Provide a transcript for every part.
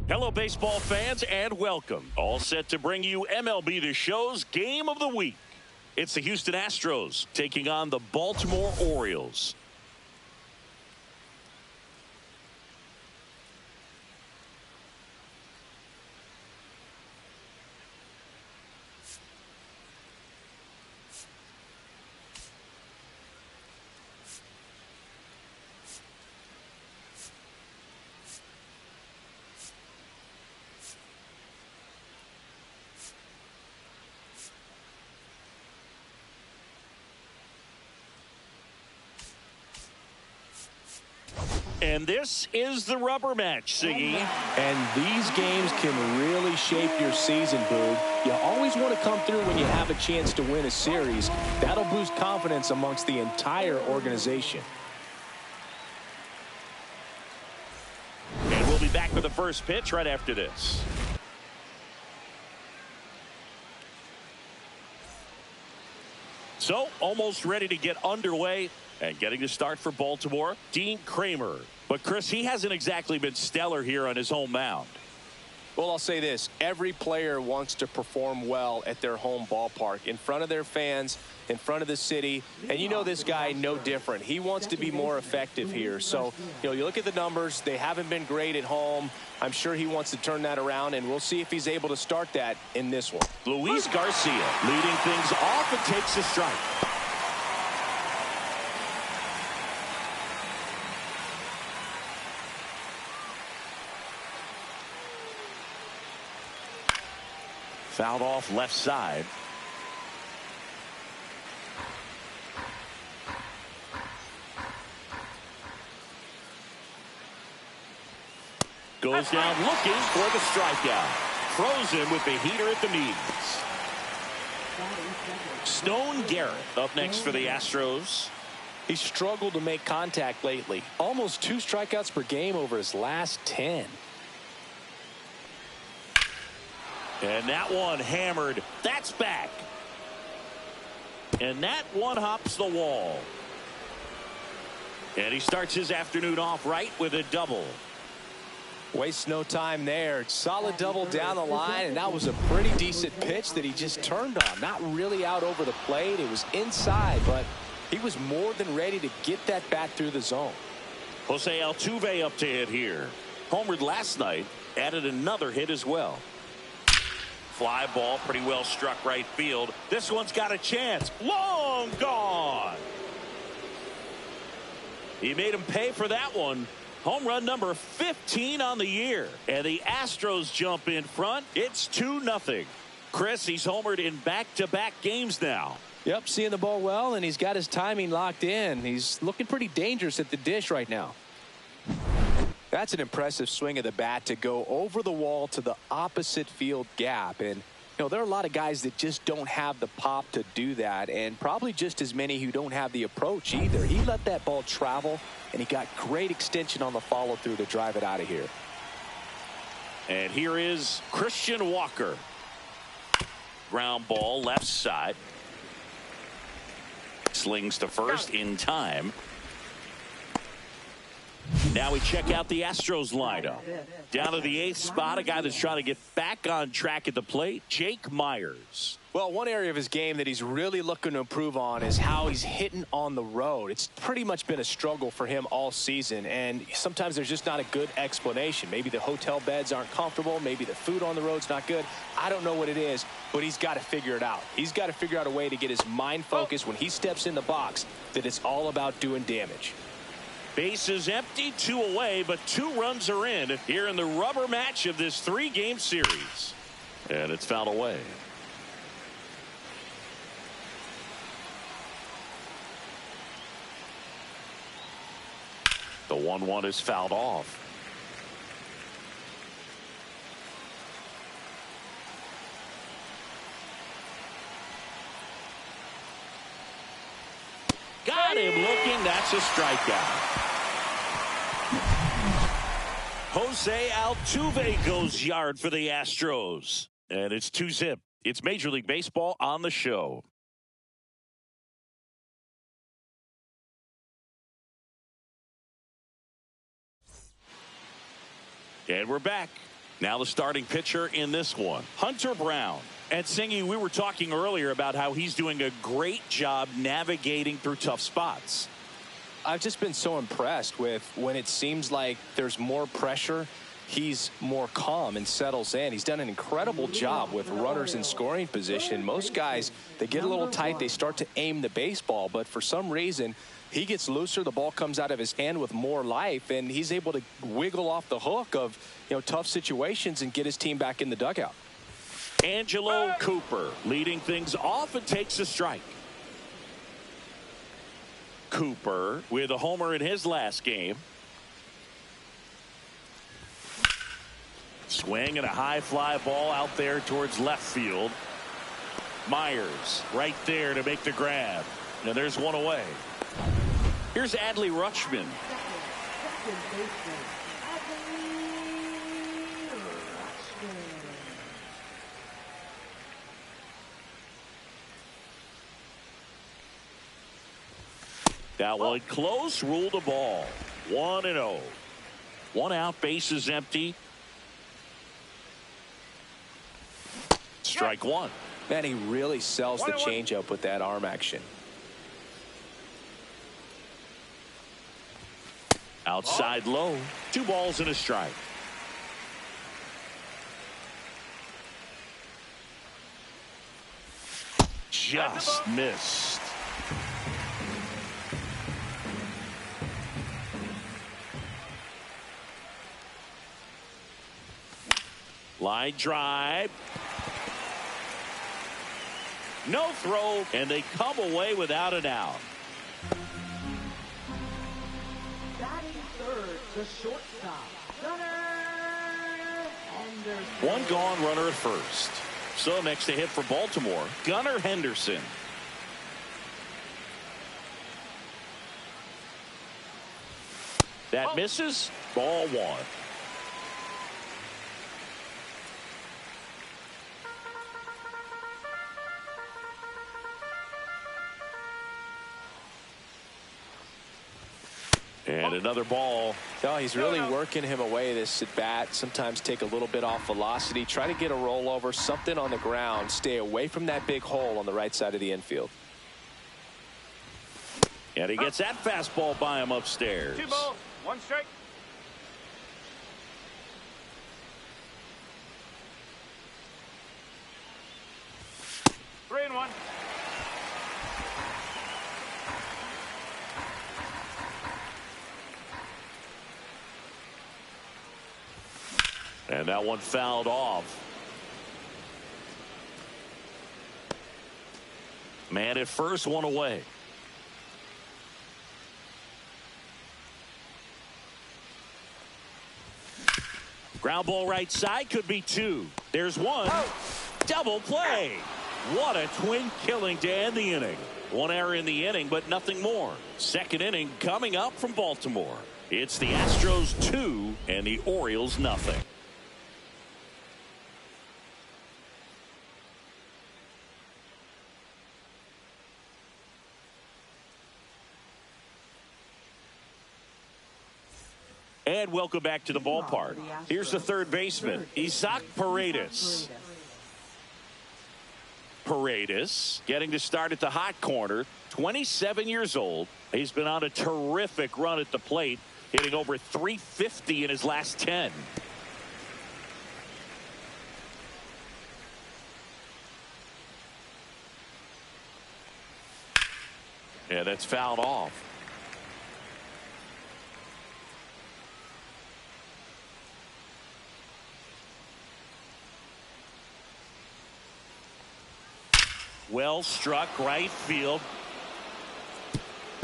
Hello, baseball fans, and welcome. All set to bring you MLB The Show's Game of the Week. It's the Houston Astros taking on the Baltimore Orioles. And this is the rubber match, Siggy. And these games can really shape your season, Boog. You always want to come through when you have a chance to win a series. That'll boost confidence amongst the entire organization. And we'll be back with the first pitch right after this. So, almost ready to get underway. And getting to start for Baltimore, Dean Kramer. But, Chris, he hasn't exactly been stellar here on his home mound. Well, I'll say this. Every player wants to perform well at their home ballpark, in front of their fans, in front of the city. And you know this guy no different. He wants to be more effective here. So, you look at the numbers. They haven't been great at home. I'm sure he wants to turn that around, and we'll see if he's able to start that in this one. Luis Garcia leading things off and takes a strike. Fouled off left side. Goes down looking for the strikeout. Frozen with the heater at the knees. Stone Garrett up next for the Astros. He struggled to make contact lately. Almost 2 strikeouts per game over his last 10. And that one hammered. That's back. And that one hops the wall. And he starts his afternoon off right with a double. Wastes no time there. Solid double down the line, and that was a pretty decent pitch that he just turned on. Not really out over the plate. It was inside, but he was more than ready to get that bat through the zone. Jose Altuve up to hit here. Homered last night. Added another hit as well. Fly ball, pretty well struck right field. This one's got a chance. Long gone. He made him pay for that one. Home run number 15 on the year. And the Astros jump in front. It's 2-0. Chris, he's homered in back-to-back games now. Yep, seeing the ball well, and he's got his timing locked in. He's looking pretty dangerous at the dish right now. That's an impressive swing of the bat to go over the wall to the opposite field gap. And, there are a lot of guys that just don't have the pop to do that, and probably just as many who don't have the approach either. He let that ball travel, and he got great extension on the follow-through to drive it out of here. And here is Christian Walker. Ground ball left side. Slings to first in time. Now we check out the Astros lineup. Down to the 8th spot, a guy that's trying to get back on track at the plate, Jake Myers. Well, one area of his game that he's really looking to improve on is how he's hitting on the road. It's pretty much been a struggle for him all season, and sometimes there's just not a good explanation. Maybe the hotel beds aren't comfortable. Maybe the food on the road's not good. I don't know what it is, but he's got to figure it out. He's got to figure out a way to get his mind focused when he steps in the box, that it's all about doing damage. Bases empty, 2 away, but 2 runs are in here in the rubber match of this 3-game series. And it's fouled away. The 1-1 is fouled off. Got him looking. That's a strikeout. Jose Altuve goes yard for the Astros. And it's 2-zip. It's Major League Baseball on the show. And we're back. Now the starting pitcher in this one, Hunter Brown. And Singy, we were talking earlier about how he's doing a great job navigating through tough spots. I've just been so impressed with when it seems like there's more pressure, he's more calm and settles in. He's done an incredible job with runners in scoring position. Most guys, they get a little tight, they start to aim the baseball, but for some reason, he gets looser, the ball comes out of his hand with more life, and he's able to wiggle off the hook of, tough situations and get his team back in the dugout. Angelo Cooper leading things off and takes a strike. Cooper with a homer in his last game. Swing and a high fly ball out there towards left field. Myers right there to make the grab. And there's one away. Here's Adley Rutschman. That one close, ruled a ball. 1-0. One out, bases empty. Strike one. Man, he really sells the changeup with that arm action. Outside low. 2 balls and a strike. Just missed. Line drive. No throw, and they come away without an out. Batting third, the shortstop, Gunnar Henderson. One gone, runner at first. So next to hit for Baltimore, Gunnar Henderson. That misses. Ball one. And another ball. No, he's really working him away this at bat. Sometimes take a little bit off velocity. Try to get a rollover, something on the ground. Stay away from that big hole on the right side of the infield. And he gets that fastball by him upstairs. 2 balls, 1 strike. Three and 1. And that one fouled off. Man at first, one away. Ground ball right side, could be 2. There's 1. Double play. What a twin killing to end the inning. 1 error in the inning, but nothing more. Second inning coming up from Baltimore. It's the Astros 2 and the Orioles nothing. And welcome back to the ballpark. Here's the third baseman, Isaac Paredes. Paredes getting to start at the hot corner, 27 years old. He's been on a terrific run at the plate, hitting over 350 in his last 10. Yeah, that's fouled off. Well struck right field.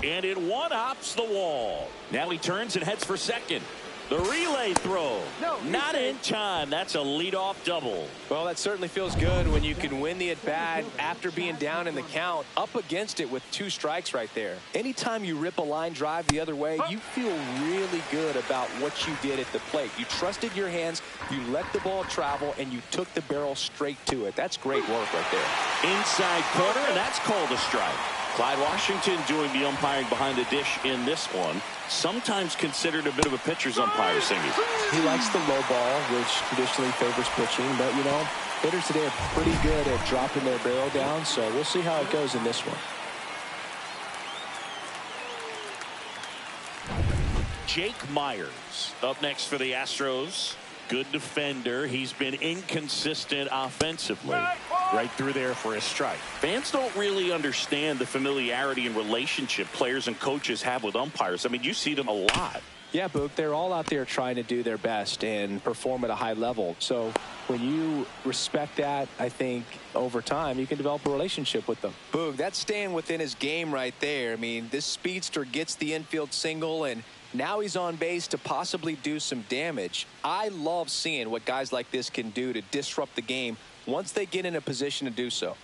And it one-hops the wall. Now he turns and heads for second. The relay throw. No, not in time. That's a leadoff double. Well, that certainly feels good when you can win the at-bat after being down in the count, up against it with 2 strikes right there. Anytime you rip a line drive the other way, you feel really good about what you did at the plate. You trusted your hands, you let the ball travel, and you took the barrel straight to it. That's great work right there. Inside corner, and that's called a strike. Clyde Washington doing the umpiring behind the dish in this one. Sometimes considered a bit of a pitcher's umpire, Singy. He likes the low ball, which traditionally favors pitching. But, you know, hitters today are pretty good at dropping their barrel down. So we'll see how it goes in this one. Jake Myers up next for the Astros. Good defender. He's been inconsistent offensively. Right through there for a strike. Fans don't really understand the familiarity and relationship players and coaches have with umpires. I mean, you see them a lot. Yeah, Boog, they're all out there trying to do their best and perform at a high level. So when you respect that, I think over time you can develop a relationship with them. Boog, that's staying within his game right there. I mean, this speedster gets the infield single, and now he's on base to possibly do some damage. I love seeing what guys like this can do to disrupt the game once they get in a position to do so.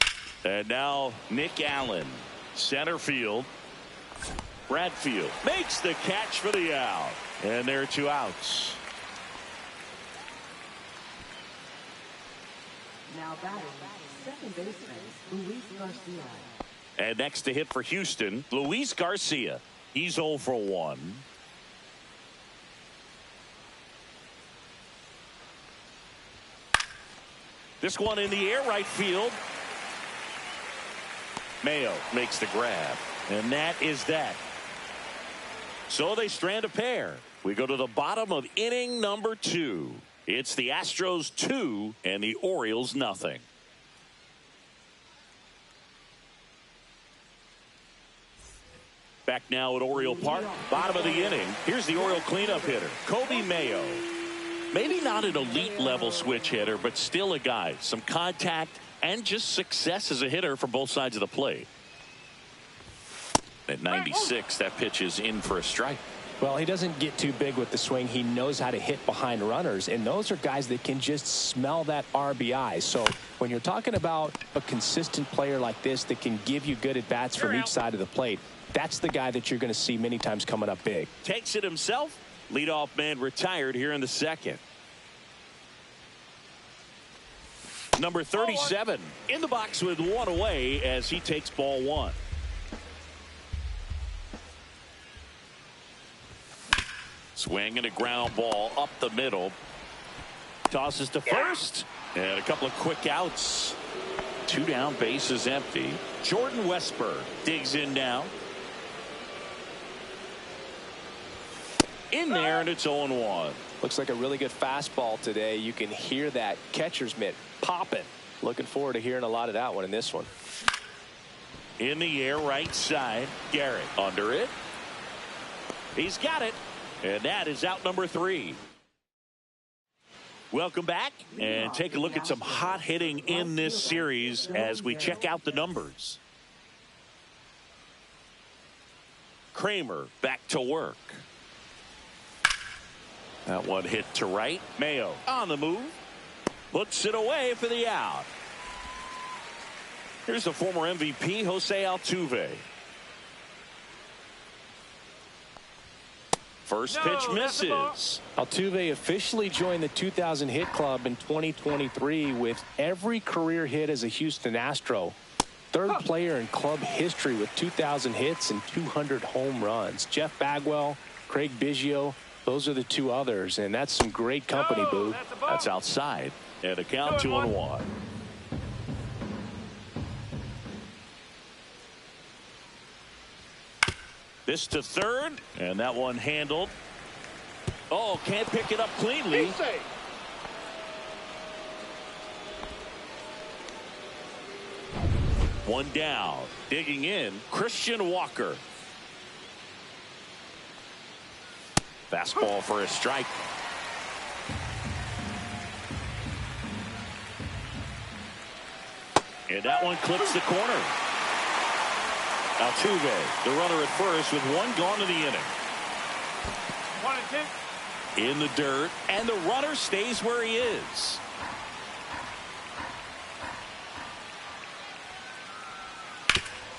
And now Nick Allen, center field. Bradfield makes the catch for the out. And there are 2 outs. Now batting, second baseman, Luis Garcia. And next to hit for Houston, Luis Garcia. He's 0 for 1. This one in the air, right field. Mayo makes the grab. And that is that. So they strand a pair. We go to the bottom of inning number 2. It's the Astros 2 and the Orioles nothing. Back now at Oriole Park, bottom of the inning. Here's the Oriole cleanup hitter, Kobe Mayo. Maybe not an elite level switch hitter, but still a guy. Some contact and just success as a hitter from both sides of the plate. At 96, that pitch is in for a strike. Well, he doesn't get too big with the swing. He knows how to hit behind runners, and those are guys that can just smell that RBI. So when you're talking about a consistent player like this that can give you good at-bats from each side of the plate, that's the guy that you're going to see many times coming up big. Takes it himself. Leadoff man retired here in the second. Number 37 in the box with 1 away as he takes ball 1. Swing and a ground ball up the middle. Tosses to first. And a couple of quick outs. 2 down, bases empty. Jordan Westberg digs in now. In there, and it's 0-1. Looks like a really good fastball today. You can hear that catcher's mitt popping. Looking forward to hearing a lot of that one in this one. In the air, right side. Garrett under it. He's got it. And that is out number 3. Welcome back and take a look at some hot hitting in this series as we check out the numbers. Kramer back to work. That one hit to right. Mayo on the move. Puts it away for the out. Here's the former MVP, Jose Altuve. First pitch misses. Altuve officially joined the 2,000 hit club in 2023 with every career hit as a Houston Astro. Third player in club history with 2,000 hits and 200 home runs. Jeff Bagwell, Craig Biggio, those are the 2 others, and that's some great company, Boo. That's outside. And a count 2-1. This to third, and that one handled. Oh, can't pick it up cleanly. One down. Digging in, Christian Walker. Fastball for a strike. And that one clips the corner. Altuve, the runner at first with 1 gone to the inning. 1 and 2. in the dirt, and the runner stays where he is.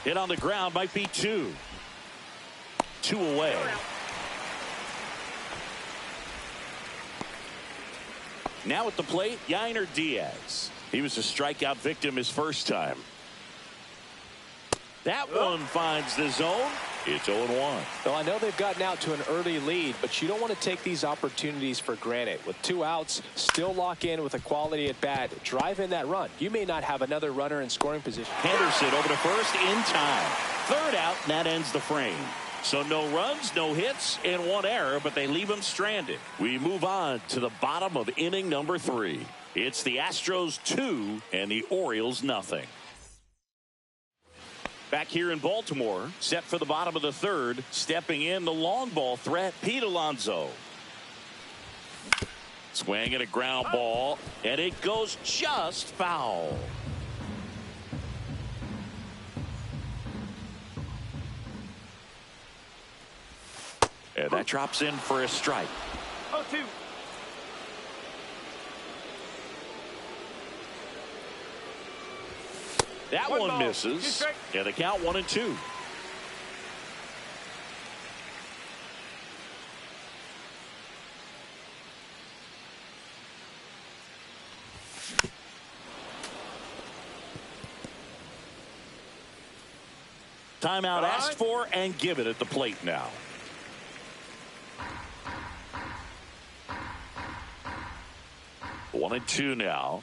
Hit on the ground, might be two. Two away. Now at the plate, YR2. He was a strikeout victim his first time. That one finds the zone. It's 0-1. Well, I know they've gotten out to an early lead, but you don't want to take these opportunities for granted. With 2 outs, still lock in with a quality at bat. Drive in that run. You may not have another runner in scoring position. Henderson over to first in time. Third out, and that ends the frame. So no runs, no hits, and 1 error, but they leave him stranded. We move on to the bottom of inning number 3. It's the Astros 2 and the Orioles nothing. Back here in Baltimore, set for the bottom of the 3rd, stepping in the long ball threat, Pete Alonso. Swing and a ground ball, and it goes just foul. And that drops in for a strike. 0-2. That one misses. And the count 1-2. Timeout asked for and given at the plate now. One and two now.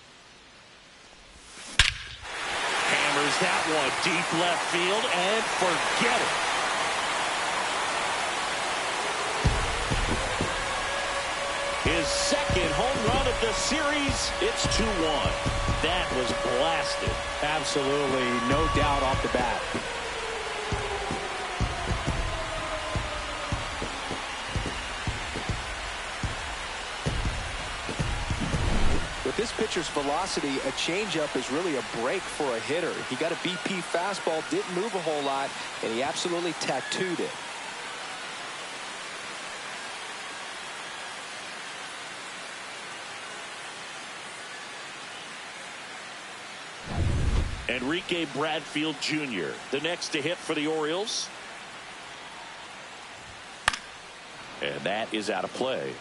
Hammers that one deep left field and forget it. His second home run of the series. It's 2-1. That was blasted. Absolutely, no doubt off the bat. With this pitcher's velocity, a changeup is really a break for a hitter. He got a BP fastball, didn't move a whole lot, and he absolutely tattooed it. Enrique Bradfield Jr., the next to hit for the Orioles. And that is out of play.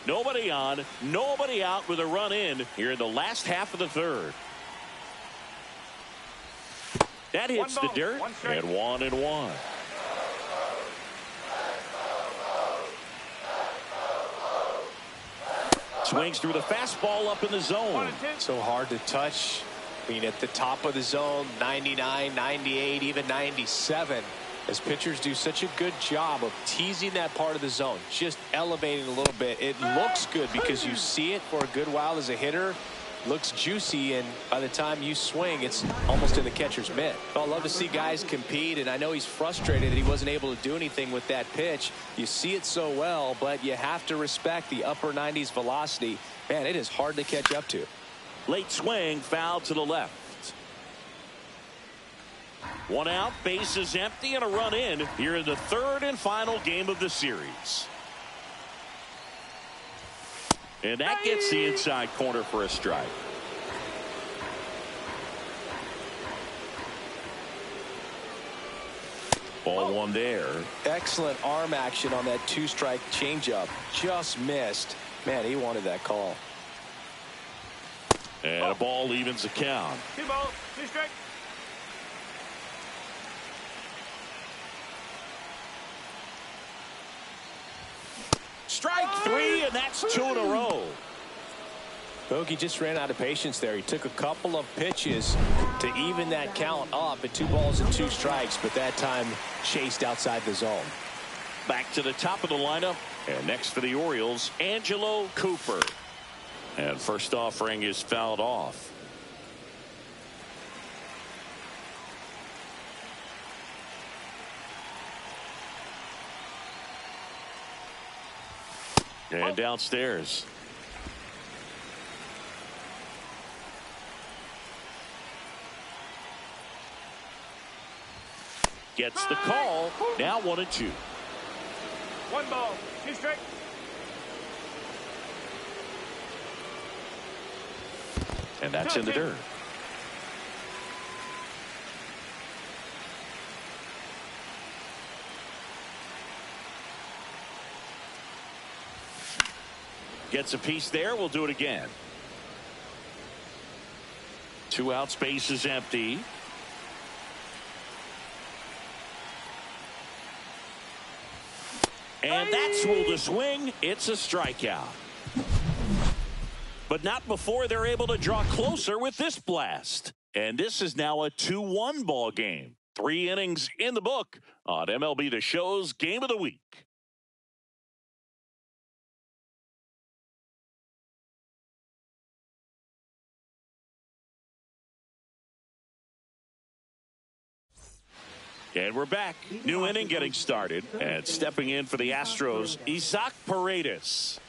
Nobody on, nobody out with a run in here in the last half of the 3rd. That hits the dirt, and 1-1. Swings through the fastball up in the zone. So hard to touch. I mean, at the top of the zone, 99, 98, even 97. As pitchers do such a good job of teasing that part of the zone, just elevating a little bit. It looks good because you see it for a good while as a hitter. Looks juicy, and by the time you swing, it's almost in the catcher's mitt. I love to see guys compete, and I know he's frustrated that he wasn't able to do anything with that pitch. You see it so well, but you have to respect the upper 90s velocity. Man, it is hard to catch up to. Late swing, foul to the left. 1 out, bases empty, and a run in here in the 3rd and final game of the series. And that gets the inside corner for a strike. Ball 1 there. Excellent arm action on that 2-strike changeup. Just missed. Man, he wanted that call. And a ball evens the count. 2 balls, 2 strikes. Strike 3, and that's 2 in a row. Bogey just ran out of patience there. He took a couple of pitches to even that count up at 2 balls and 2 strikes, but that time chased outside the zone. Back to the top of the lineup, and next for the Orioles, Angelo Cooper. And first offering is fouled off. And downstairs. Gets the call. Now 1-2. 1 ball, 2 strikes. And that's in the dirt. Gets a piece there. We'll do it again. 2 out, space is empty. And that's ruled a swing. It's a strikeout. But not before they're able to draw closer with this blast. And this is now a 2-1 ball game. 3 innings in the book on MLB The Show's Game of the Week. And we're back. New inning getting started. And stepping in for the Astros, Isaac Paredes.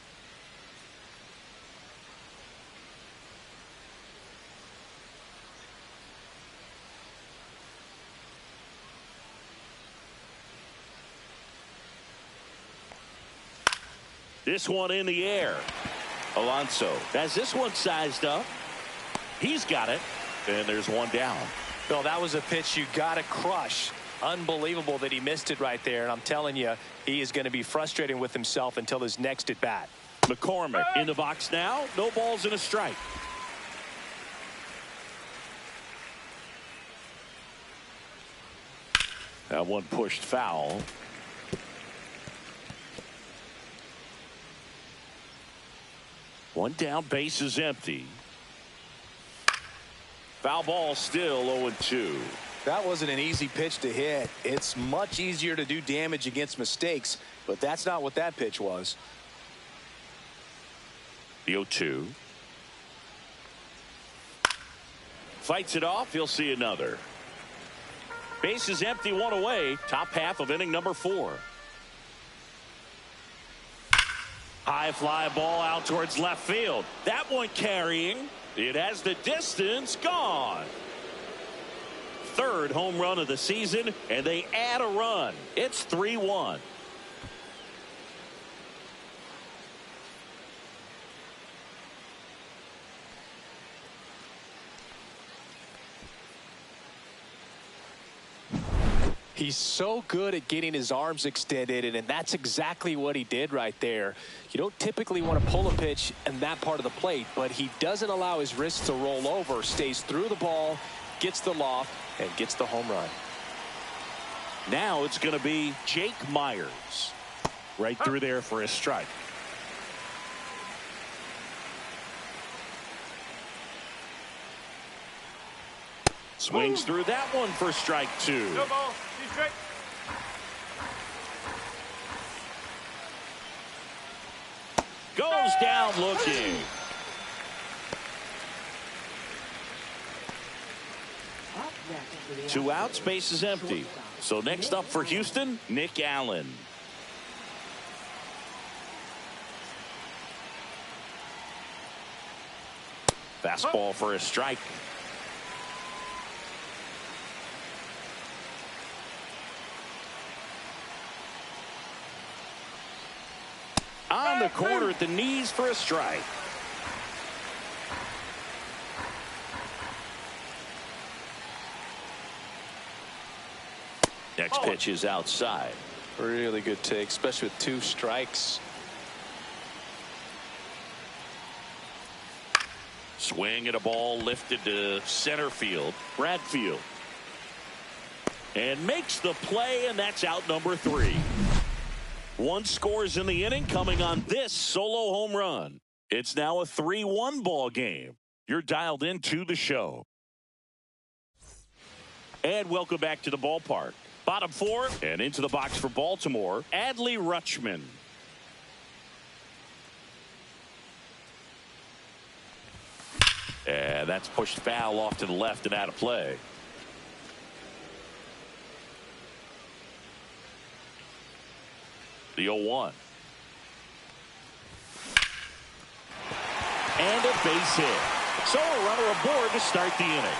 This one in the air. Alonso has this one sized up. He's got it. And there's one down. Bill, that was a pitch you got to crush. Unbelievable that he missed it right there. And I'm telling you, he is going to be frustrated with himself until his next at bat. McCormick in the box now. No balls and a strike. That one pushed foul. One down, base is empty. Foul ball, still 0-2. That wasn't an easy pitch to hit. It's much easier to do damage against mistakes, but that's not what that pitch was. The 0-2. Fights it off. He'll see another. Base is empty, one away. Top half of inning number 4. High fly ball out towards left field. That one carrying. It has the distance, gone. 3rd home run of the season, and they add a run. It's 3-1. He's so good at getting his arms extended, and that's exactly what he did right there. You don't typically want to pull a pitch in that part of the plate, but he doesn't allow his wrists to roll over, stays through the ball, gets the loft, and gets the home run. Now it's going to be Jake Myers. Right through there for a strike. Swings through that one for strike 2. No ball. 2 strike. Goes down looking. Up next for the 2 out, Astros, space is empty. So next up for Houston, Nick Allen. Fastball for a strike. On the corner at the knees for a strike. Next pitch is outside. Really good take, especially with 2 strikes. Swing at a ball lifted to center field. Bradfield. And makes the play, and that's out number 3. 1 scores in the inning, coming on this solo home run. It's now a 3-1 ball game. You're dialed into the show. And welcome back to the ballpark. Bottom 4 and into the box for Baltimore, Adley Rutschman. And that's pushed foul off to the left and out of play. The 0-1. And a base hit. So a runner aboard to start the inning.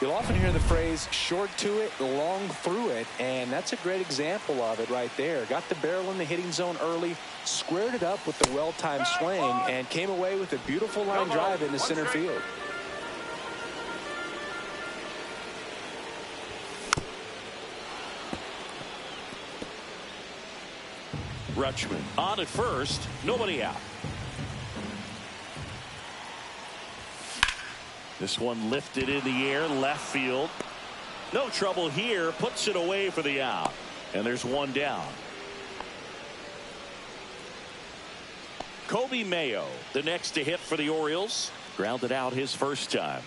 You'll often hear the phrase short to it, long through it, and that's a great example of it right there. Got the barrel in the hitting zone early, squared it up with the well-timed swing, and came away with a beautiful line drive into center field. Rutschman on at first, nobody out. This one lifted in the air, left field. No trouble here, puts it away for the out. And there's one down. Kobe Mayo, the next to hit for the Orioles. Grounded out his first time.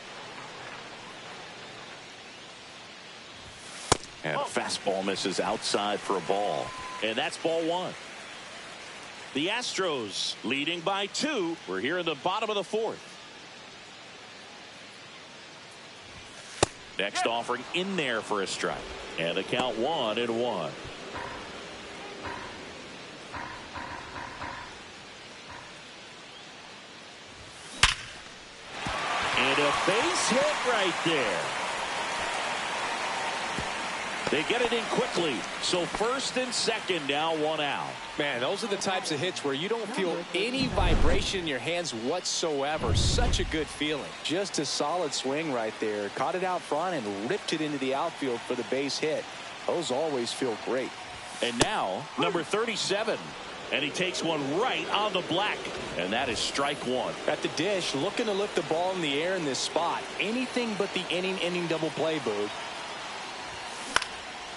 And a fastball misses outside for a ball. And that's ball one. The Astros leading by 2. We're here in the bottom of the 4th. Next offering in there for a strike. And the count 1-1. And a base hit right there. They get it in quickly. So first and second, now 1 out. Man, those are the types of hits where you don't feel any vibration in your hands whatsoever. Such a good feeling. Just a solid swing right there. Caught it out front and ripped it into the outfield for the base hit. Those always feel great. And now, number 37. And he takes one right on the black. And that is strike 1. At the dish, looking to lift the ball in the air in this spot. Anything but the inning double play, Boog.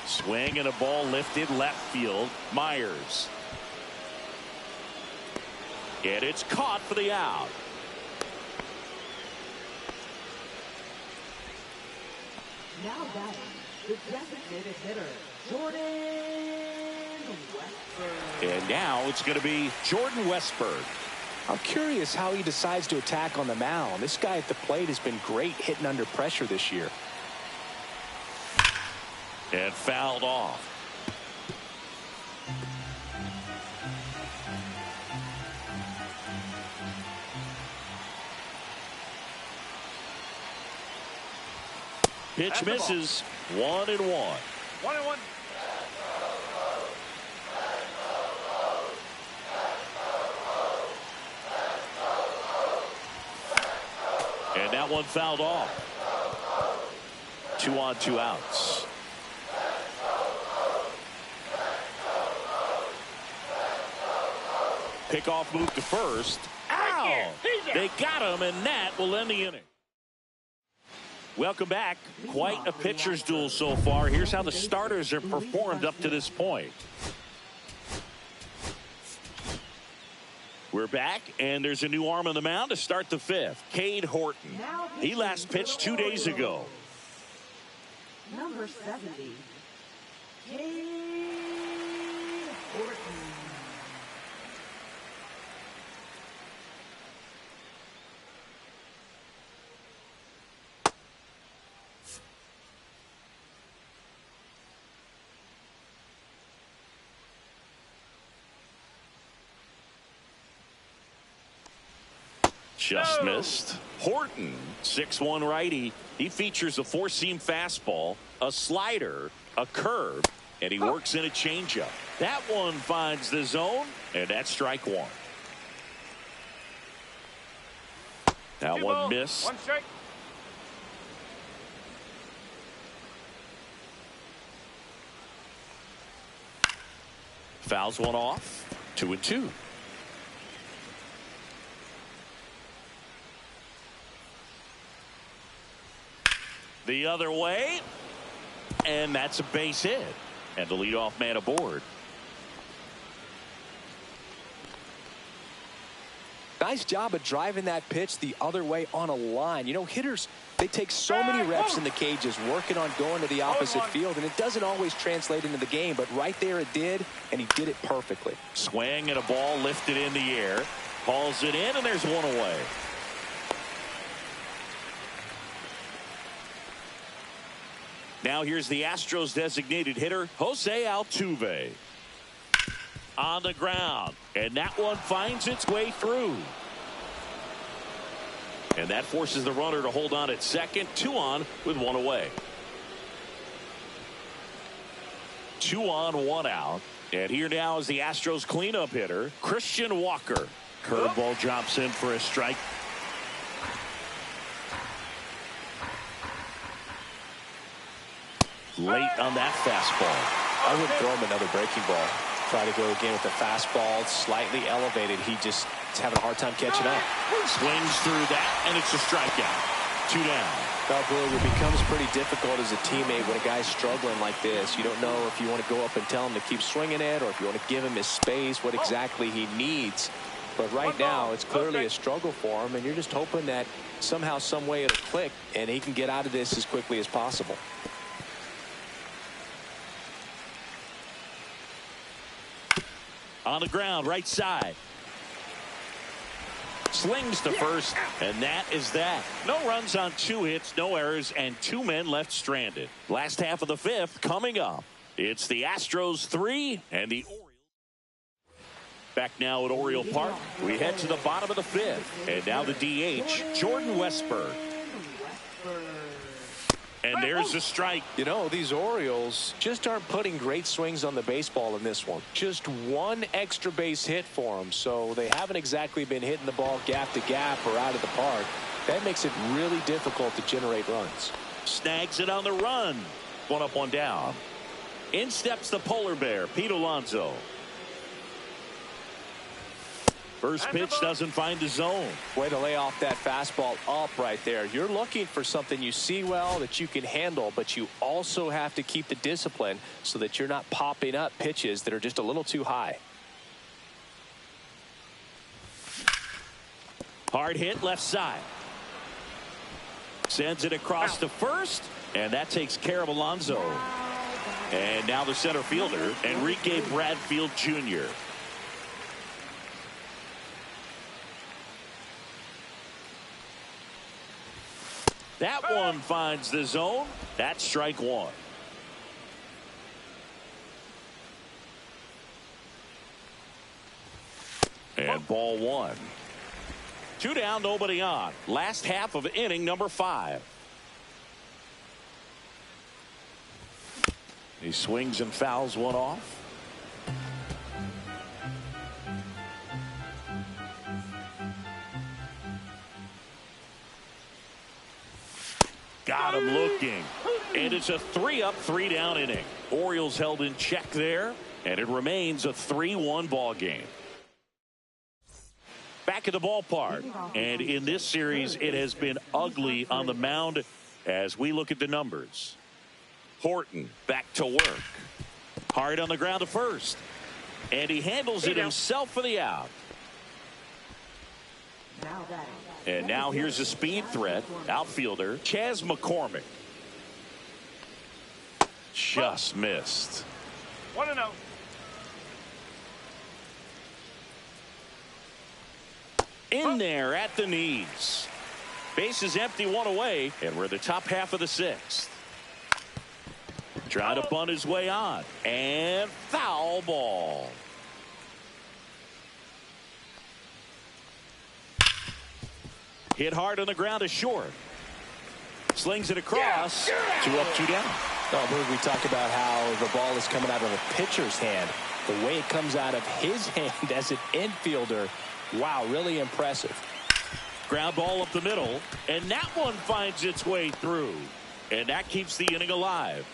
Swing and a ball lifted left field. Myers. And it's caught for the out. Now batting, the designated hitter, Jordan Westburg. And now it's going to be Jordan Westburg. I'm curious how he decides to attack on the mound. This guy at the plate has been great hitting under pressure this year. And fouled off. Pitch misses. 1-1. 1-1. And that one fouled off. 2 on, 2 outs. Pickoff move to first. Ow! They got him, and that will end the inning. Welcome back. Quite a pitcher's duel so far. Here's how the starters have performed up to this point. We're back, and there's a new arm on the mound to start the 5th. Cade Horton. He last pitched 2 days ago. Number 70, Cade Horton. Just missed. Horton, 6'1" righty. He features a 4-seam fastball, a slider, a curve, and he works in a changeup. That one finds the zone, and that's strike 1. That one missed. 1 strike. Fouls one off. 2-2. The other way, and that's a base hit. And the leadoff man aboard. Nice job of driving that pitch the other way on a line. You know, hitters, they take so many reps in the cages working on going to the opposite field, and it doesn't always translate into the game, but right there it did, and he did it perfectly. Swing and a ball lifted in the air. Hauls it in, and there's one away. Now here's the Astros designated hitter, Jose Altuve. On the ground, and that one finds its way through. And that forces the runner to hold on at second. 2 on with 1 away. 2 on, 1 out. And here now is the Astros cleanup hitter, Christian Walker. Curveball drops in for a strike. Late on that fastball. I would throw him another breaking ball. Try to go again with the fastball, slightly elevated. He just is having a hard time catching up. Swings through that, and it's a strikeout. 2 down. Well, Boog, it becomes pretty difficult as a teammate when a guy's struggling like this. You don't know if you want to go up and tell him to keep swinging it or if you want to give him his space, what exactly he needs. But right now, it's clearly a struggle for him, and you're just hoping that somehow, some way it'll click, and he can get out of this as quickly as possible. On the ground, right side. Slings to first, and that is that. No runs on 2 hits, no errors, and 2 men left stranded. Last half of the 5th coming up. It's the Astros 3 and the Orioles. Back now at Oriole Park, we head to the bottom of the 5th. And now the DH, Jordan Westburg. And there's a strike. You know, these Orioles just aren't putting great swings on the baseball in this one. Just 1 extra base hit for them, so they haven't exactly been hitting the ball gap to gap or out of the park. That makes it really difficult to generate runs. Snags it on the run. 1 up, 1 down. In steps the polar bear, Pete Alonso. First pitch doesn't find the zone. Way to lay off that fastball up right there. You're looking for something you see well that you can handle, but you also have to keep the discipline so that you're not popping up pitches that are just a little too high. Hard hit left side. Sends it across to first, and that takes care of Alonso. And now the center fielder, Enrique Bradfield Jr. That one finds the zone. That's strike 1. And ball 1. 2 down, nobody on. Last half of inning number 5. He swings and fouls one off. Got him looking. And it's a 3-up, 3-down inning. Orioles held in check there, and it remains a 3-1 ball game. Back at the ballpark, and in this series it has been ugly on the mound as we look at the numbers. Horton back to work. Hard on the ground to first, and he handles it himself for the out. And now here's a speed threat, outfielder Chas McCormick. Just missed. 1-0. In there at the knees. Base is empty, 1 away, and we're the top half of the 6th. Trying to bunt his way on, and foul ball. Hit hard on the ground to short. Slings it across. 2 up, 2 down. We talk about how the ball is coming out of the pitcher's hand. The way it comes out of his hand as an infielder, wow, really impressive. Ground ball up the middle, and that one finds its way through. And that keeps the inning alive.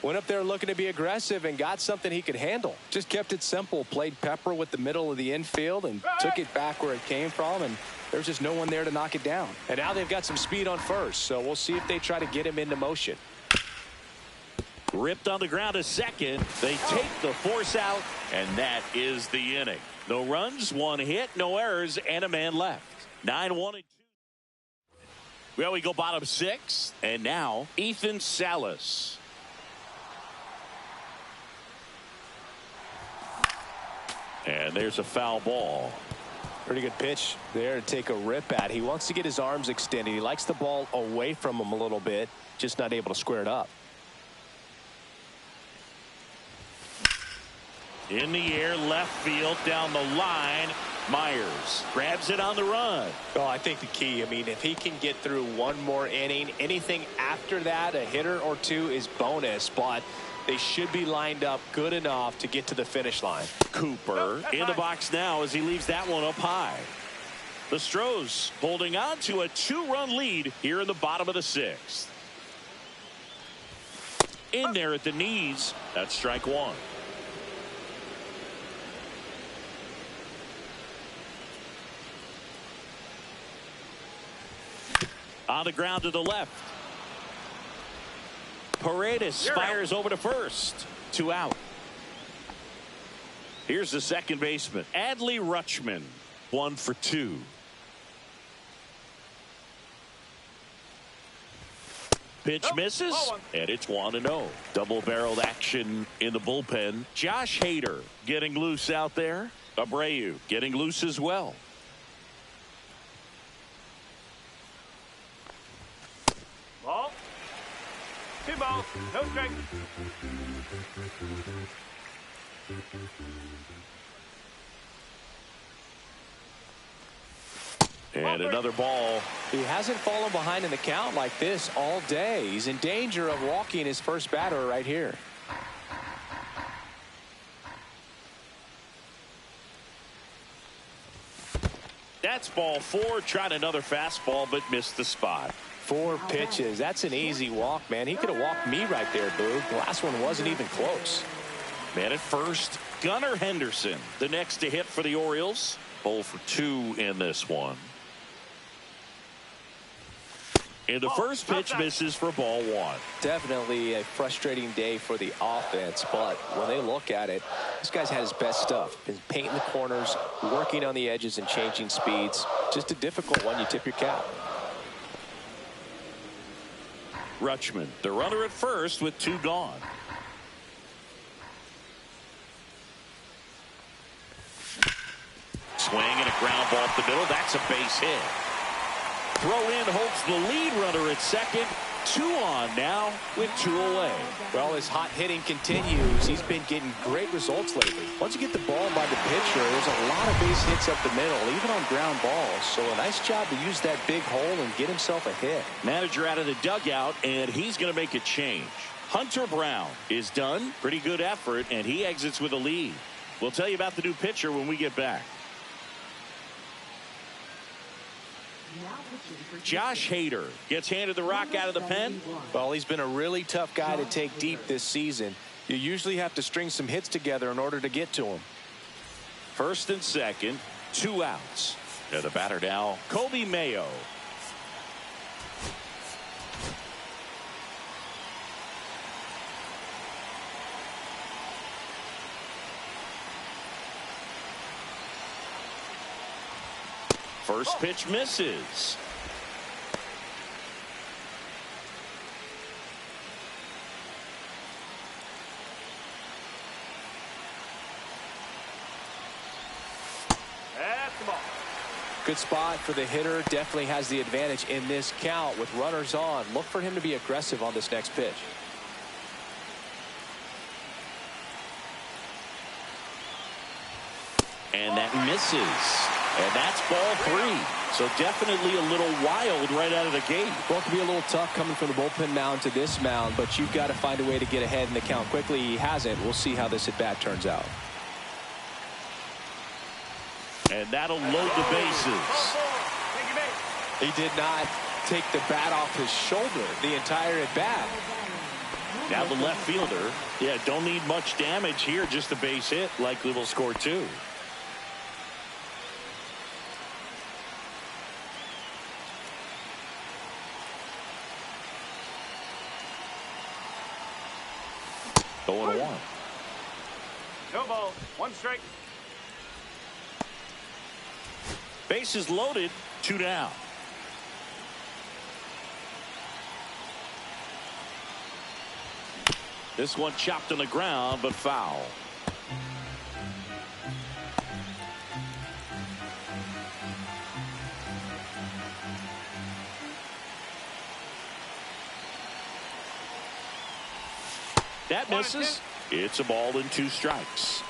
Went up there looking to be aggressive and got something he could handle. Just kept it simple. Played pepper with the middle of the infield and took it back where it came from. And there's just no one there to knock it down. And now they've got some speed on first. So we'll see if they try to get him into motion. Ripped on the ground to second. They take the force out. And that is the inning. No runs, 1 hit, no errors, and a man left. 9-1-2. Well, we go bottom 6. And now Ethan Salas. And there's a foul ball. Pretty good pitch there to take a rip at. He wants to get his arms extended. He likes the ball away from him a little bit, just not able to square it up. In the air, left field, down the line. Myers grabs it on the run. Well, I think the key, I mean, if he can get through one more inning, anything after that, a hitter or two is bonus, but they should be lined up good enough to get to the finish line. Cooper in the box now as he leaves that one up high. The Stros holding on to a 2-run lead here in the bottom of the 6th. In there at the knees. That's strike 1. On the ground to the left. Paredes fires over to first. 2 out. Here's the second baseman, Adley Rutschman. 1 for 2. Pitch misses, and it's 1-0. Double-barreled action in the bullpen. Josh Hader getting loose out there. Abreu getting loose as well. Ball. 2 balls. No strike. And another ball. He hasn't fallen behind in the count like this all day. He's in danger of walking his first batter right here. That's ball 4. Tried another fastball, but missed the spot. 4 pitches. That's an easy walk, man. He could have walked me right there, Boog. The last one wasn't even close. Man at first, Gunnar Henderson. The next to hit for the Orioles. 0 for 2 in this one. And the first pitch misses for ball 1. Definitely a frustrating day for the offense, but when they look at it, this guy's had his best stuff. Been painting the corners, working on the edges and changing speeds. Just a difficult one. You tip your cap. Rutschman, the runner at first with 2 gone. Swing and a ground ball up the middle. That's a base hit. Throw in holds the lead runner at second. 2 on now with 2 away. Well, his hot hitting continues. He's been getting great results lately. Once you get the ball by the pitcher, there's a lot of base hits up the middle, even on ground balls. So a nice job to use that big hole and get himself a hit. Manager out of the dugout, and he's going to make a change. Hunter Brown is done. Pretty good effort, and he exits with a lead. We'll tell you about the new pitcher when we get back. Josh Hader gets handed the rock out of the pen. Well, he's been a really tough guy to take deep this season. You usually have to string some hits together in order to get to him. First and second, 2 outs. And the batter now, Kobe Mayo. First pitch misses. That's the ball. Good spot for the hitter. Definitely has the advantage in this count with runners on. Look for him to be aggressive on this next pitch. And that misses. And that's ball 3. So definitely a little wild right out of the gate. Well, it can be a little tough coming from the bullpen mound to this mound, but you've got to find a way to get ahead in the count quickly. He hasn't. We'll see how this at bat turns out. And that'll load the bases. He did not take the bat off his shoulder the entire at bat. Now the left fielder. Yeah, don't need much damage here. Just a base hit. Likely will score 2. Going 1. No ball. 1 strike. Bases loaded. 2 down. This one chopped on the ground, but foul. That misses. It's a ball and 2 strikes.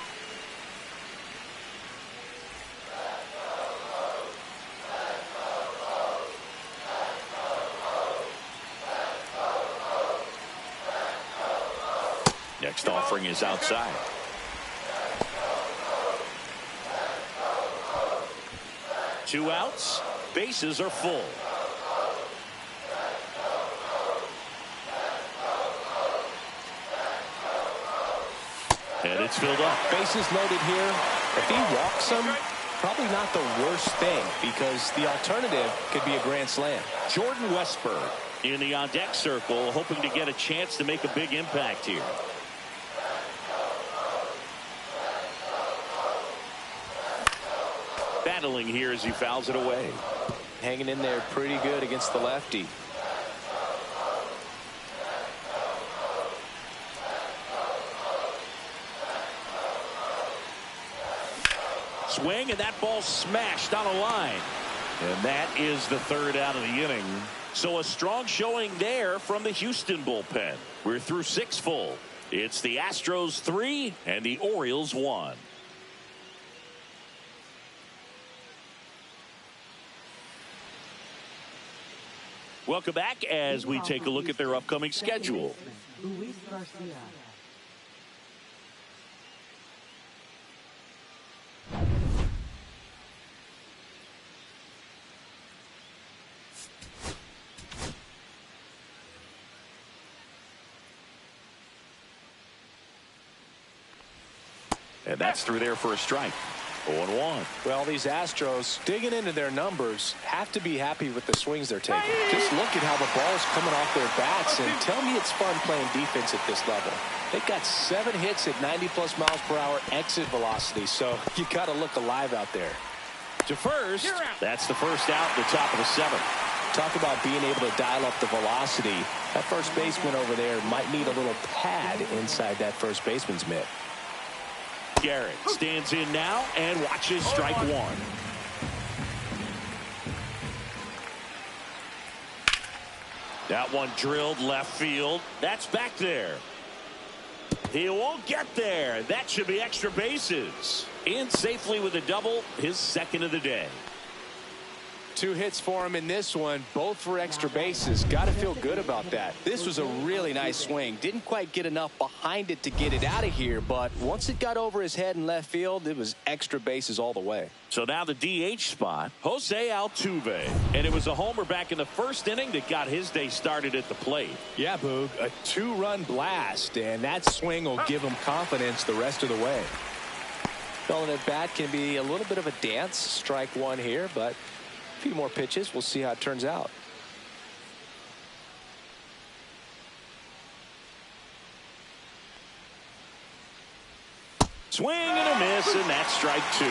Next offering is outside. Two outs. Bases are full. And it's filled up. Bases loaded here. If he walks him, probably not the worst thing, because the alternative could be a grand slam. Jordan Westberg in the on-deck circle, hoping to get a chance to make a big impact here. Battling here as he fouls it away. Hanging in there pretty good against the lefty. Swing, and that ball smashed on a line. And that is the third out of the inning. So a strong showing there from the Houston bullpen. We're through 6 full. It's the Astros 3 and the Orioles 1. Welcome back as we take a look at their upcoming schedule. Luis Garcia. And that's through there for a strike. 0-1. Well, these Astros, digging into their numbers, have to be happy with the swings they're taking. Just look at how the ball's coming off their bats, and tell me it's fun playing defense at this level. They've got 7 hits at 90+ miles per hour exit velocity, so you got to look alive out there. To first, that's the first out at the top of the 7th. Talk about being able to dial up the velocity. That first baseman over there might need a little pad inside that first baseman's mitt. Garrett stands in now and watches strike 1. That one drilled left field. That's back there. He won't get there. That should be extra bases. In safely with a double, his second of the day. 2 hits for him in this one, both for extra bases. Got to feel good about that. This was a really nice swing. Didn't quite get enough behind it to get it out of here, but once it got over his head in left field, it was extra bases all the way. So now the DH spot, Jose Altuve. And it was a homer back in the first inning that got his day started at the plate. Yeah, Boog, a 2-run blast, and that swing will give him confidence the rest of the way. Calling at bat can be a little bit of a dance. Strike 1 here, but a few more pitches. We'll see how it turns out. Swing and a miss, and that's strike 2.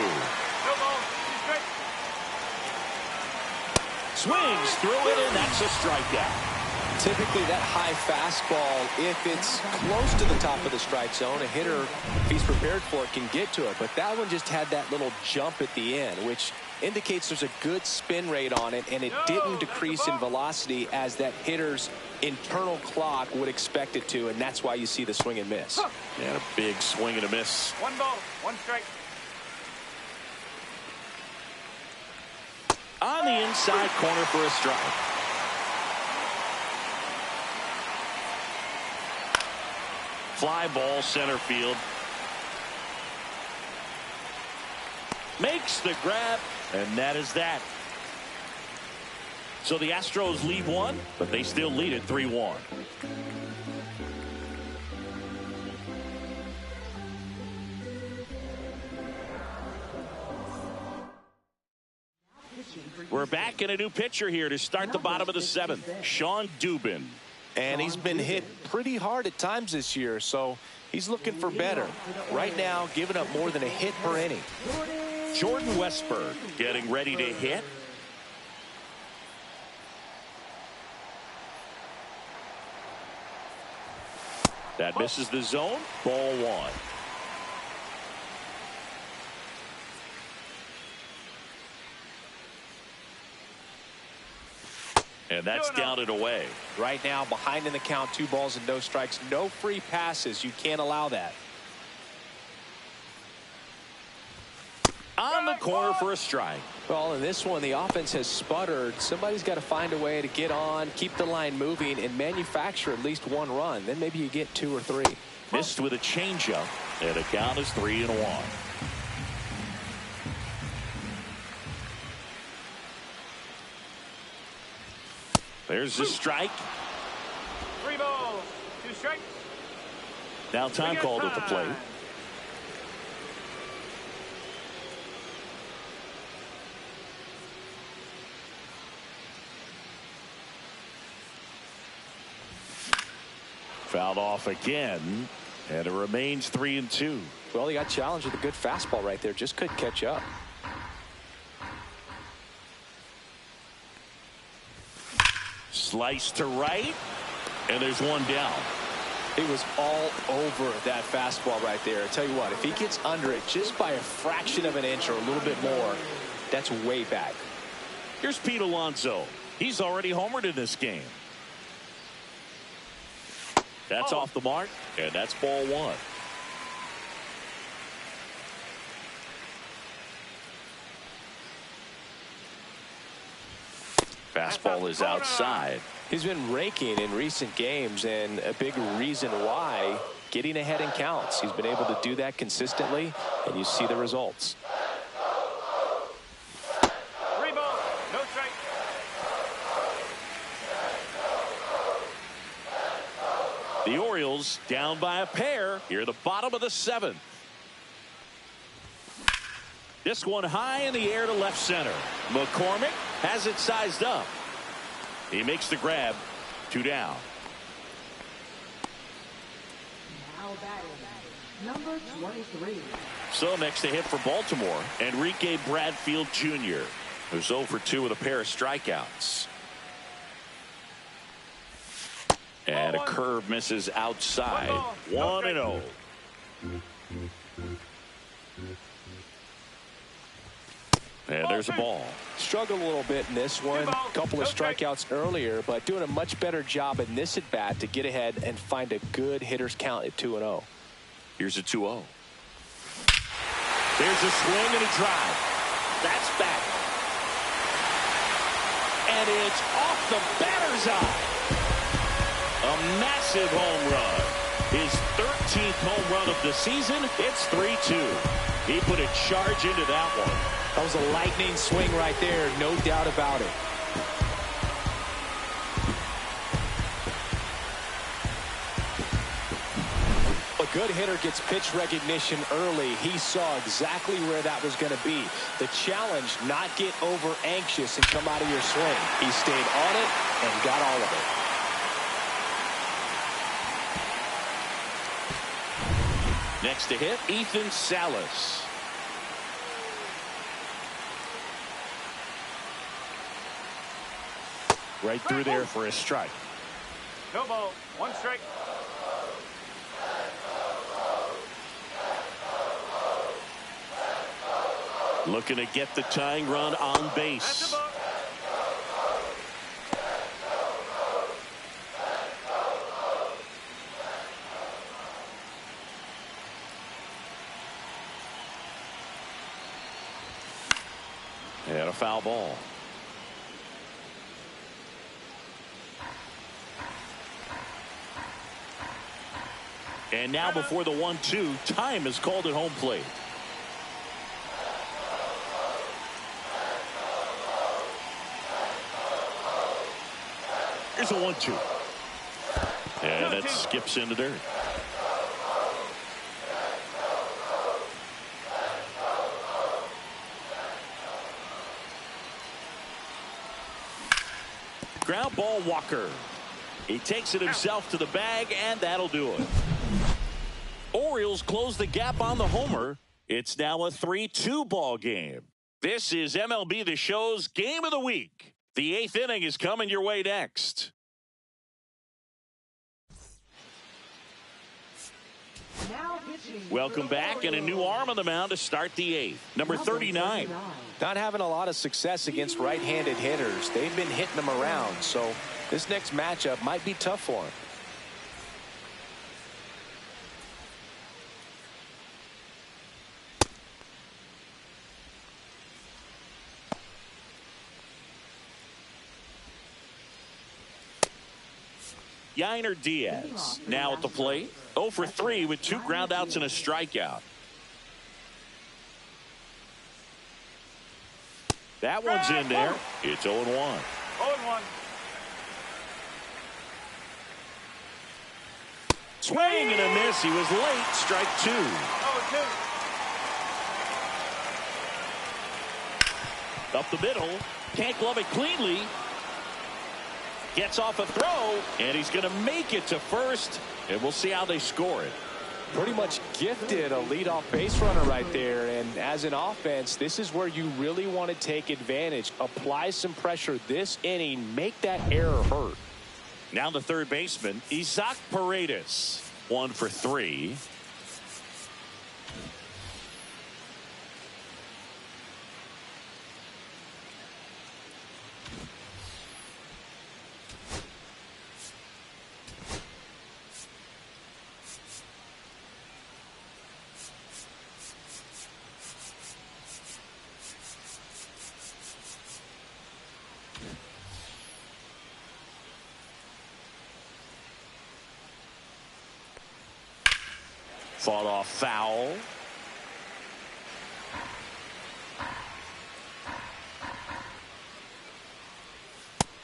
Swings through it, and that's a strikeout. Typically that high fastball, if it's close to the top of the strike zone, a hitter, if he's prepared for it, can get to it. But that one just had that little jump at the end, which indicates there's a good spin rate on it, and it didn't decrease in velocity as that hitter's internal clock would expect it to, and that's why you see the swing and miss. And a big swing and a miss. 1 ball, 1 strike. On the inside corner for a strike. Fly ball center field. Makes the grab, and that is that. So the Astros lead 1, but they still lead it 3-1. We're back in a new pitcher here to start the bottom of the 7th. Sean Dubin. And he's been hit pretty hard at times this year, so he's looking for better. Right now, giving up more than a hit per inning. Jordan Westberg getting ready to hit. That misses the zone. Ball 1. And that's down and away. Right now, behind in the count, 2 balls and no strikes. No free passes. You can't allow that. On the corner for a strike. Well, in this one, the offense has sputtered. Somebody's got to find a way to get on, keep the line moving, and manufacture at least 1 run. Then maybe you get 2 or 3. Missed with a changeup, and the count is 3-1. There's the strike. 3 balls, 2 strikes. Now time called at the plate. Fouled off again, and it remains 3-2. Well, he got challenged with a good fastball right there. Just couldn't catch up. Slice to right, and there's one down. It was all over that fastball right there. I tell you what, if he gets under it just by a fraction of an inch or a little bit more, that's way back. Here's Pete Alonso. He's already homered in this game. That's off the mark, and that's ball 1. Fastball is outside. He's been raking in recent games, and a big reason why, getting ahead in counts. He's been able to do that consistently, and you see the results. 3 balls, no strike. The Orioles down by a pair here at the bottom of the 7th. This one high in the air to left center. McCormick has it sized up. He makes the grab. 2 down. Now batting, number 23. So next to hit for Baltimore, Enrique Bradfield Jr., who's 0 for 2 with a pair of strikeouts. And a curve misses outside. 1-0. And there's a ball. Struggled a little bit in this one. A couple of strikeouts earlier, but doing a much better job in this at bat to get ahead and find a good hitter's count at 2-0. Here's a 2-0. There's a swing and a drive. That's back. And it's off the batter's eye. A massive home run. His 13th home run of the season. It's 3-2. He put a charge into that one. That was a lightning swing right there, no doubt about it. A good hitter gets pitch recognition early. He saw exactly where that was going to be. The challenge, not get over anxious and come out of your swing. He stayed on it and got all of it. Next to hit, Ethan Salas. Right through there for a strike. No ball, 1 strike. Looking to get the tying run on base. And a foul ball. And now before the 1-2, time is called at home plate. Here's a 1-2. And it skips into dirt. Ground ball, Walker. He takes it himself to the bag, and that'll do it. Orioles close the gap on the homer. It's now a 3-2 ball game. This is MLB The Show's Game of the Week. The 8th inning is coming your way next. Welcome back, and a new arm on the mound to start the 8th. Number 39. Not having a lot of success against right-handed hitters. They've been hitting them around, so this next matchup might be tough for him. Yiner Diaz now at the plate. 0 for 3 with 2 groundouts and a strikeout. That one's in there. It's 0-1. 0-1. Swing and a miss. He was late. Strike 2. 0-2. Up the middle. Can't glove it cleanly. Gets off a throw. And he's going to make it to first. And we'll see how they score it. Pretty much gifted a leadoff base runner right there. And as an offense, this is where you really want to take advantage. Apply some pressure this inning. Make that error hurt. Now the third baseman, Isaac Paredes. 1 for 3. Fought off foul.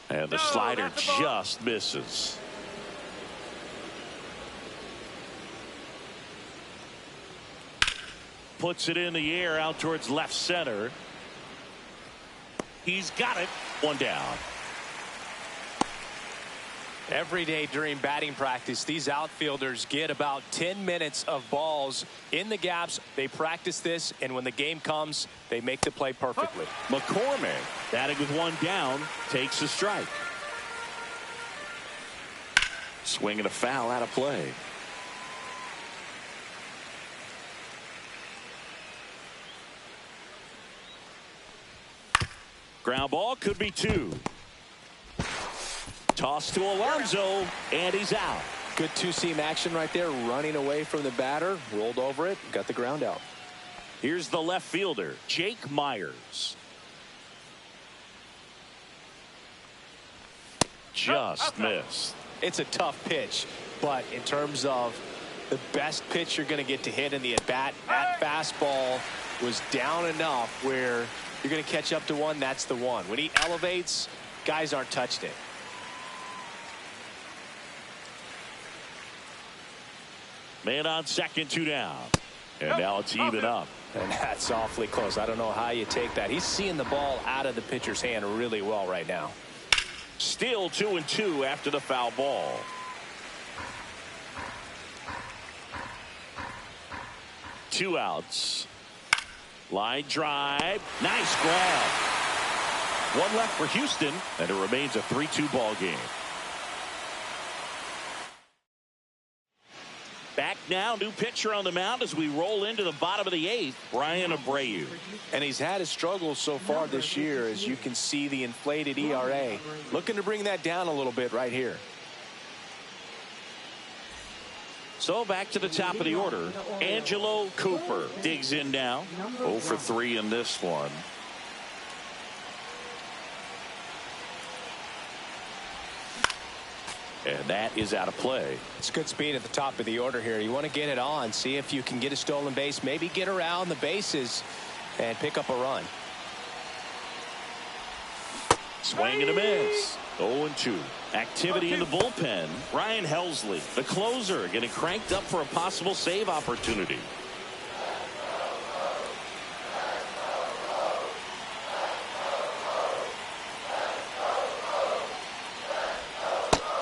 And the slider just misses. Puts it in the air out towards left center. He's got it. 1 down. Every day during batting practice, these outfielders get about 10 minutes of balls in the gaps. They practice this, and when the game comes, they make the play perfectly. McCormick batting with 1 down, takes a strike. Swing and a foul out of play. Ground ball, could be 2. Toss to Alonso, and he's out. Good two-seam action right there, running away from the batter, rolled over it, got the ground out. Here's the left fielder, Jake Myers. Just missed. It's a tough pitch, but in terms of the best pitch you're going to get to hit in the at-bat, that fastball was down enough where you're going to catch up to one. That's the one. When he elevates, guys aren't touched it. Man on second, 2 down. And now it's even up. And that's awfully close. I don't know how you take that. He's seeing the ball out of the pitcher's hand really well right now. Still 2-2 after the foul ball. Two outs. Line drive. Nice grab. 1 left for Houston, and it remains a 3-2 ball game. Back now, new pitcher on the mound as we roll into the bottom of the 8th, Brian Abreu. And he's had his struggles so far this year, as you can see the inflated ERA. Looking to bring that down a little bit right here. So back to the top of the order. Angelo Cooper digs in now. 0 for 3 in this one. And that is out of play. It's good speed at the top of the order here. You want to get it on, see if you can get a stolen base, maybe get around the bases and pick up a run. Swing and a miss. 0-2. Activity in the bullpen. Ryan Helsley, the closer, getting cranked up for a possible save opportunity.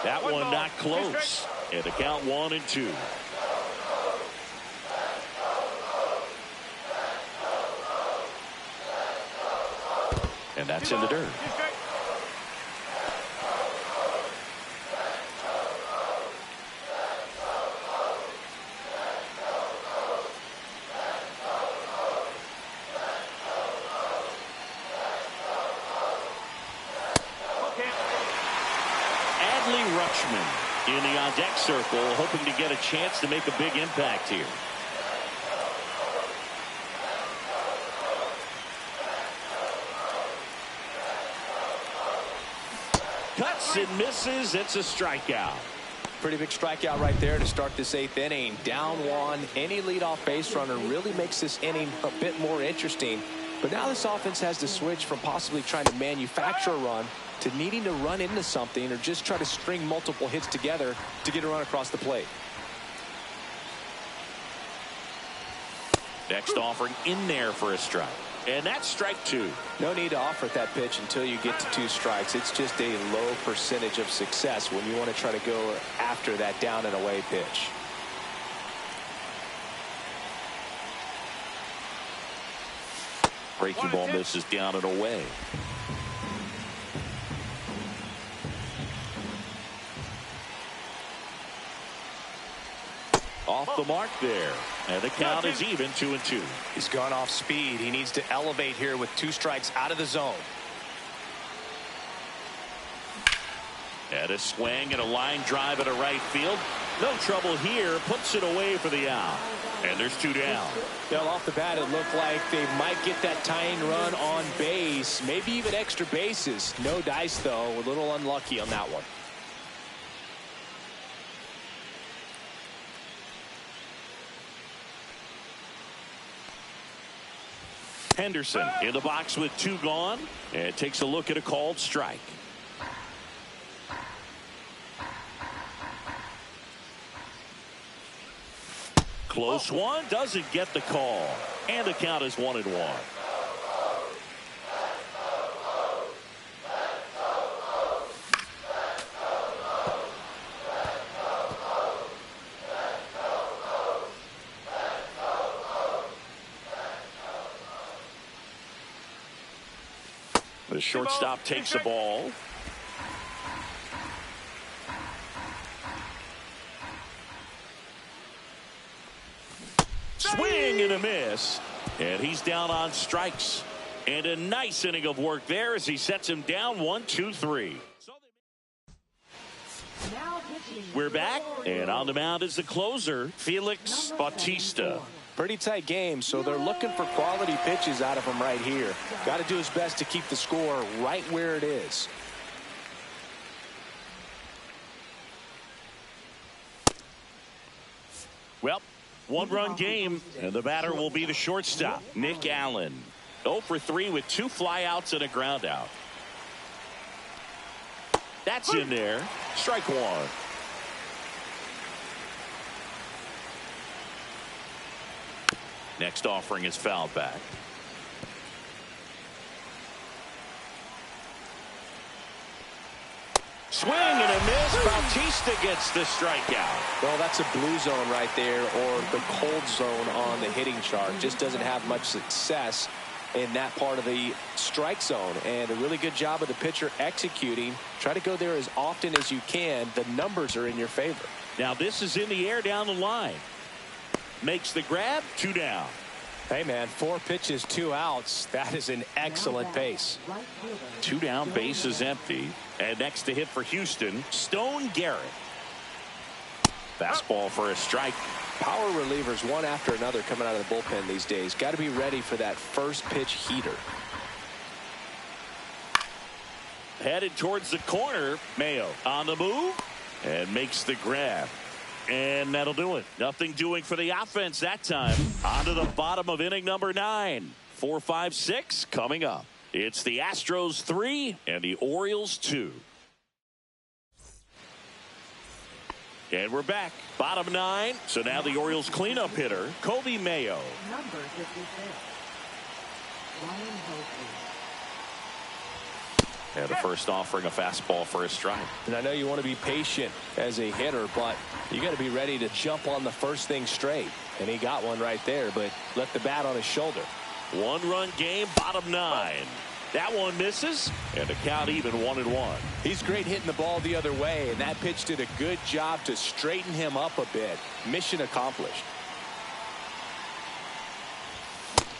That one not close. And the count 1-2. And that's in the dirt. In the on-deck circle, hoping to get a chance to make a big impact here. Cuts and misses. It's a strikeout. Pretty big strikeout right there to start this 8th inning. Down one. Any leadoff base runner really makes this inning a bit more interesting. But now this offense has to switch from possibly trying to manufacture a run to needing to run into something or just try to string multiple hits together to get a run across the plate. Next offering in there for a strike. And that's strike 2. No need to offer at that pitch until you get to 2 strikes. It's just a low percentage of success when you want to try to go after that down and away pitch. Breaking ball misses down and away. Off the mark there. And the count is even 2-2. He's gone off speed. He needs to elevate here with 2 strikes out of the zone. And a swing and a line drive at a right field. No trouble here. Puts it away for the out. And there's 2 down. Well, off the bat, it looked like they might get that tying run on base. Maybe even extra bases. No dice, though. A little unlucky on that one. Henderson in the box with 2 gone. And takes a look at a called strike. Close one. Doesn't get the call. And the count is 1-1. The shortstop takes the ball. Swing and a miss. And he's down on strikes. And a nice inning of work there as he sets him down 1-2-3. We're back. And on the mound is the closer, Felix Bautista. Pretty tight game, so they're looking for quality pitches out of him right here. Got to do his best to keep the score right where it is. Well, 1-run game, and the batter will be the shortstop, Nick Allen. 0 for 3 with 2 flyouts and a ground out. That's in there. Strike 1. Next offering is fouled back. Swing and a miss. Bautista gets the strikeout. Well, that's a blue zone right there, or the cold zone on the hitting chart. Just doesn't have much success in that part of the strike zone. And a really good job of the pitcher executing. Try to go there as often as you can. The numbers are in your favor. Now this is in the air down the line. Makes the grab. 2 down. Hey, man, 4 pitches, 2 outs. That is an excellent pace. 2 down, base is empty. And next to hit for Houston, Stone Garrett. Fastball for a strike. Power relievers one after another coming out of the bullpen these days. Got to be ready for that first pitch heater. Headed towards the corner. Mayo on the move and makes the grab. And that'll do it. Nothing doing for the offense that time. On to the bottom of inning number 9. 4, 5, 6 coming up. It's the Astros 3 and the Orioles 2. And we're back. Bottom 9. So now the Orioles cleanup hitter, Kobe Mayo. Number 56. Ryan Hope. And the first offering a fastball for a strike. And I know you want to be patient as a hitter, but you got to be ready to jump on the first thing straight. And he got one right there, but let the bat on his shoulder. 1-run game, bottom 9. That one misses, and the count even 1-1. He's great hitting the ball the other way, and that pitch did a good job to straighten him up a bit. Mission accomplished.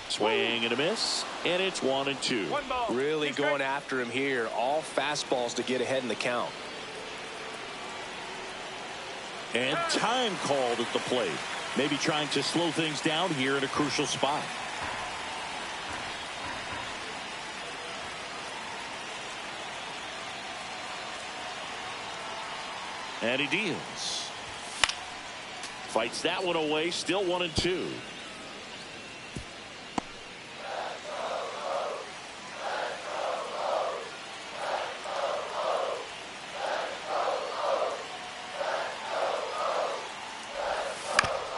Swing and a miss, and it's 1-2. Really going after him here. All fastballs to get ahead in the count. And time called at the plate. Maybe trying to slow things down here in a crucial spot. And he deals. Fights that one away. Still 1-2.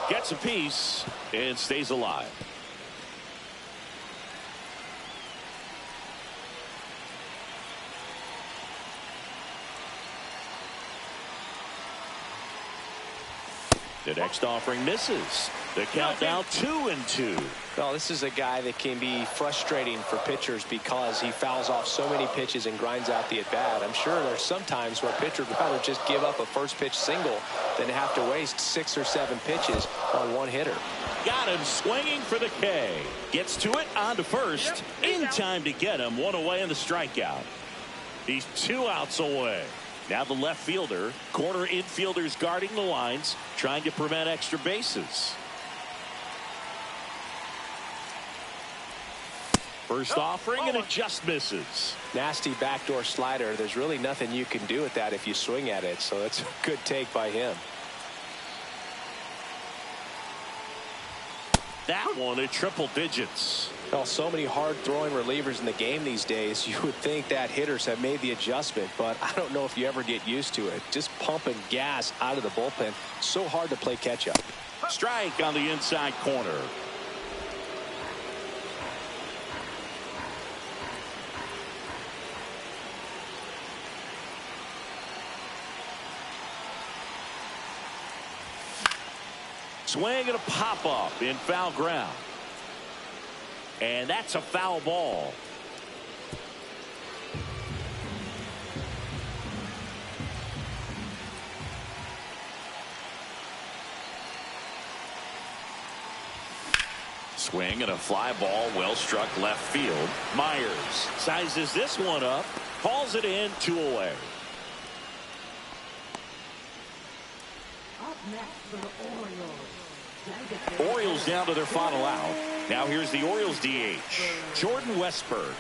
Gets a piece and stays alive. The next offering misses. The count now 2-2. Well, this is a guy that can be frustrating for pitchers because he fouls off so many pitches and grinds out the at-bat. I'm sure there's some times where a pitcher would rather just give up a first pitch single than have to waste 6 or 7 pitches on one hitter. Got him swinging for the K. Gets to it, on to first. In time to get him. One away in the strikeout. He's 2 outs away. Now the left fielder. Corner infielders guarding the lines, trying to prevent extra bases. First offering, and it just misses. Nasty backdoor slider. There's really nothing you can do with that if you swing at it, so that's a good take by him. That one at triple digits. Well, so many hard throwing relievers in the game these days, you would think that hitters have made the adjustment, but I don't know if you ever get used to it. Just pumping gas out of the bullpen. So hard to play catch up. Strike on the inside corner. Swing and a pop-up in foul ground. And that's a foul ball. Swing and a fly ball, well struck left field. Myers sizes this one up, calls it in, 2 away. Up next for the Orioles. Orioles down to their final out. Now here's the Orioles DH, Jordan Westburg.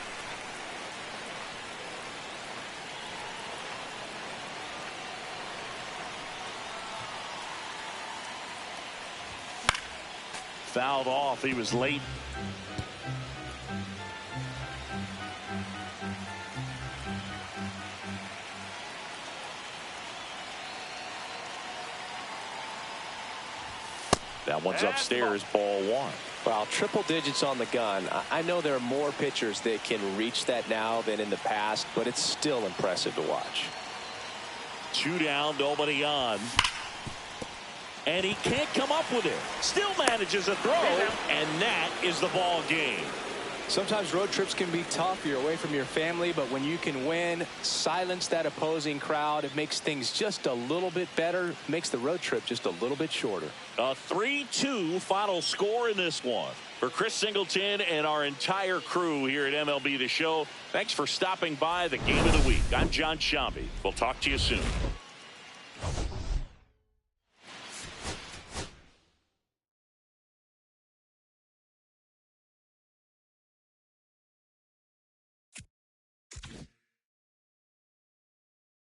Fouled off. He was late. That one's upstairs, ball 1. Well, triple digits on the gun. I know there are more pitchers that can reach that now than in the past, but it's still impressive to watch. 2 down, nobody on. And he can't come up with it. Still manages a throw, and that is the ball game. Sometimes road trips can be tough. You're away from your family, but when you can win, silence that opposing crowd, it makes things just a little bit better, makes the road trip just a little bit shorter. A 3-2 final score in this one. For Chris Singleton and our entire crew here at MLB The Show, thanks for stopping by the Game of the Week. I'm John Shambi. We'll talk to you soon.